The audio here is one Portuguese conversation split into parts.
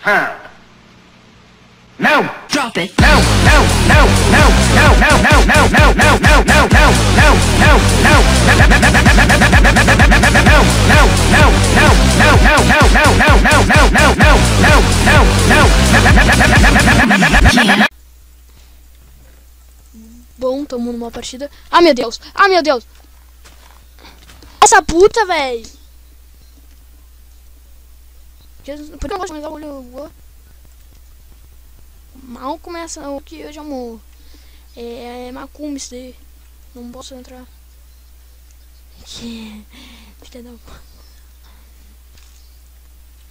Huh. No. Drop it. No, no, no, no, no, no, no, no, no, no, no, no, no, no, no, no, no. Bom, tamo numa partida. Ah, meu Deus! Ah, meu Deus! Essa puta, véi! Por que eu gosto de olho? Mal começa o que eu já morro. É macumba isso daí. Não posso entrar. Filha da puta.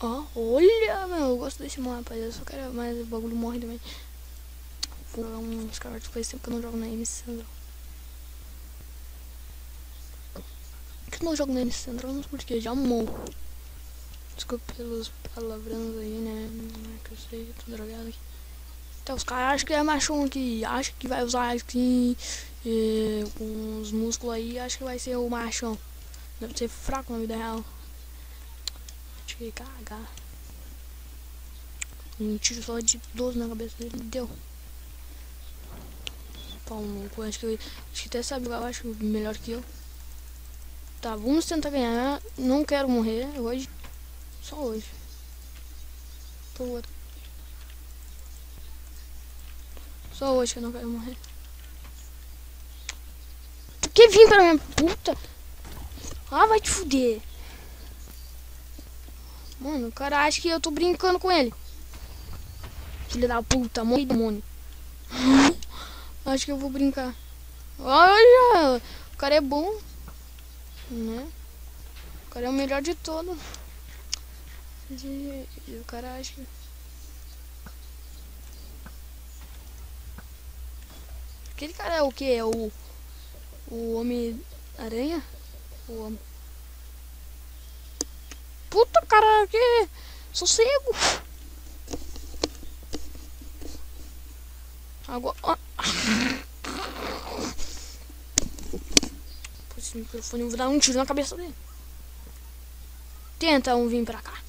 Ó, olha, meu, eu gosto desse mapa. Eu só quero mais o bagulho morre também. Vou jogar uns cards, faz tempo que eu não jogo na MC Central. Por que eu não jogo na MC Central? Não sei porque, já morro. Desculpa pelos palavrões aí, né? Que eu sei, eu tô drogado aqui. Então, os caras acham que é machão aqui, acham que vai usar skin com os músculos aí, acho que vai ser o machão. Deve ser fraco na vida real. Deixa eu cagar. Um tiro só de 12 na cabeça dele, deu. Pau no cu, acho que até sabe jogar, acho melhor que eu. Tá, vamos tentar ganhar. Não quero morrer hoje. Só hoje. Tô outro. Só hoje que eu não quero morrer. Por que vim pra minha puta? Ah, vai te fuder. Mano, o cara acha que eu tô brincando com ele. Filho da puta, morre demônio. Acho que eu vou brincar. Olha, o cara é bom, né? O cara é o melhor de todos. E o cara acha que... Aquele cara é o que? É o Homem-Aranha? O homem... Puta, cara, que... Sossego. Agora... Esse microfone, eu vou dar um tiro na cabeça dele. Tenta um vir pra cá.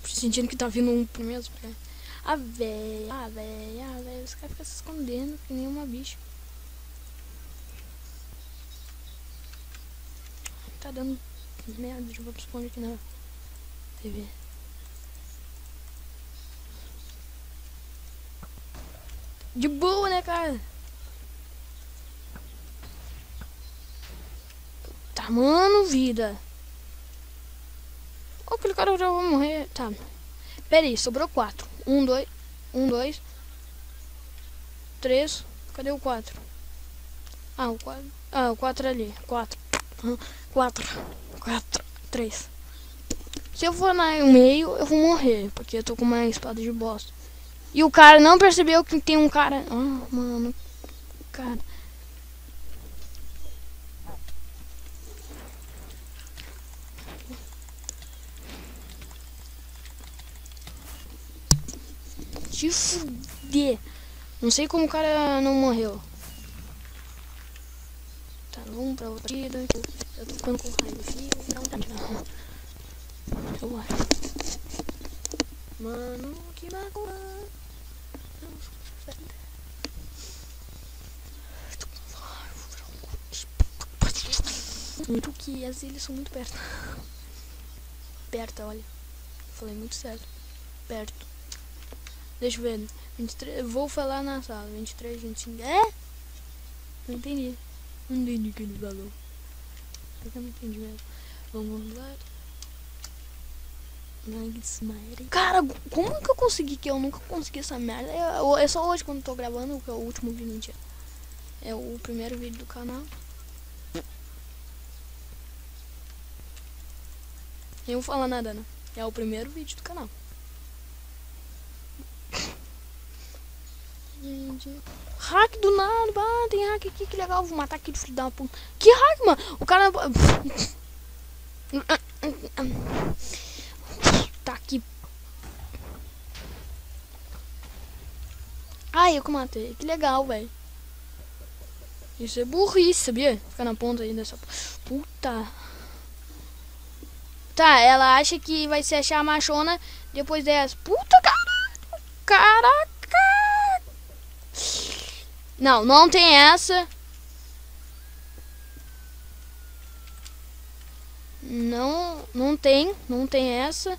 Sentindo que tá vindo um primeiro. Ah, véi, os caras ficam se escondendo que nem uma bicha. Tá dando merda, deixa eu esconder aqui na TV. De boa, né, cara? Tá, mano, vida. Ó, aquele cara já vai morrer. Tá. Pera aí, sobrou 4. 1, 2, 3. Cadê o 4? Ah, o 4. Ah, o 4 ali. 4. 3. Se eu for no meio, eu vou morrer. Porque eu tô com uma espada de bosta. E o cara não percebeu que tem um cara... Ah, mano. Cara... Se fuder. Não sei como o cara não morreu. Tá, vamos pra outra partida. Eu tô ficando com raiva, filho. Não, tá. Eu acho. Mano, que magoa. Muito que as ilhas são muito perto. Perto, olha. Falei muito certo. Perto. Deixa eu ver. 23, vou falar na sala. 23, 25. É? Não entendi. Não entendi o que ele falou. Eu não entendi mesmo. Vamos lá. Cara, como que eu consegui? Que eu nunca consegui essa merda. É só hoje quando eu tô gravando, que é o último vídeo, mentira. É o primeiro vídeo do canal. Nem vou falar nada, né? É o primeiro vídeo do canal. Gente. Hack do nada, tem hack aqui, que legal. Vou matar aquele filho da puta. Que hack, mano? O cara... Tá aqui. Ai, eu que matei. Que legal, velho. Isso é burrice, sabia? Ficar na ponta aí dessa... Puta. Tá, ela acha que vai se achar machona depois dessa. Puta, caraca! Não, não tem essa. Não tem essa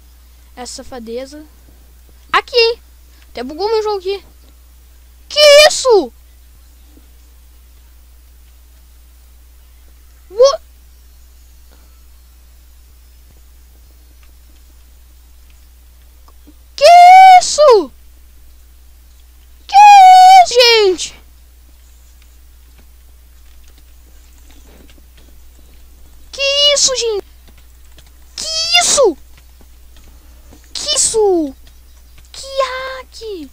safadeza. Aqui! Até bugou meu jogo aqui. Que isso? What? Que isso? Que isso, gente? Que isso, gente? Que isso? Que isso? Que hack?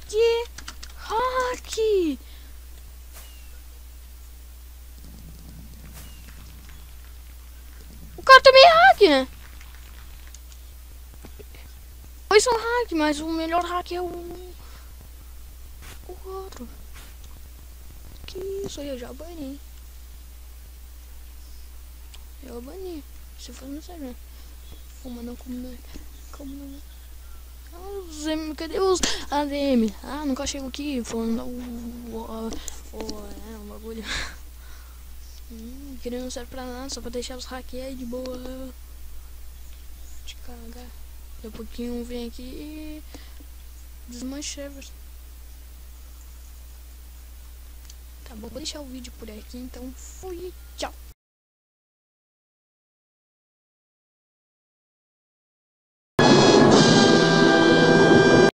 Que hack? O cara também é hack, né? Dois são hack, mas o melhor hack é o outro. Que isso aí, eu já bani. Eu bani. Se for mensagem. Como não. Cadê os ADM? Ah, nunca chego aqui falando um bagulho. Que não serve pra nada, só pra deixar os hackers de boa. De cagar. Daqui a pouquinho vem aqui e desmancha. Tá bom, vou deixar o vídeo por aqui, então fui, tchau.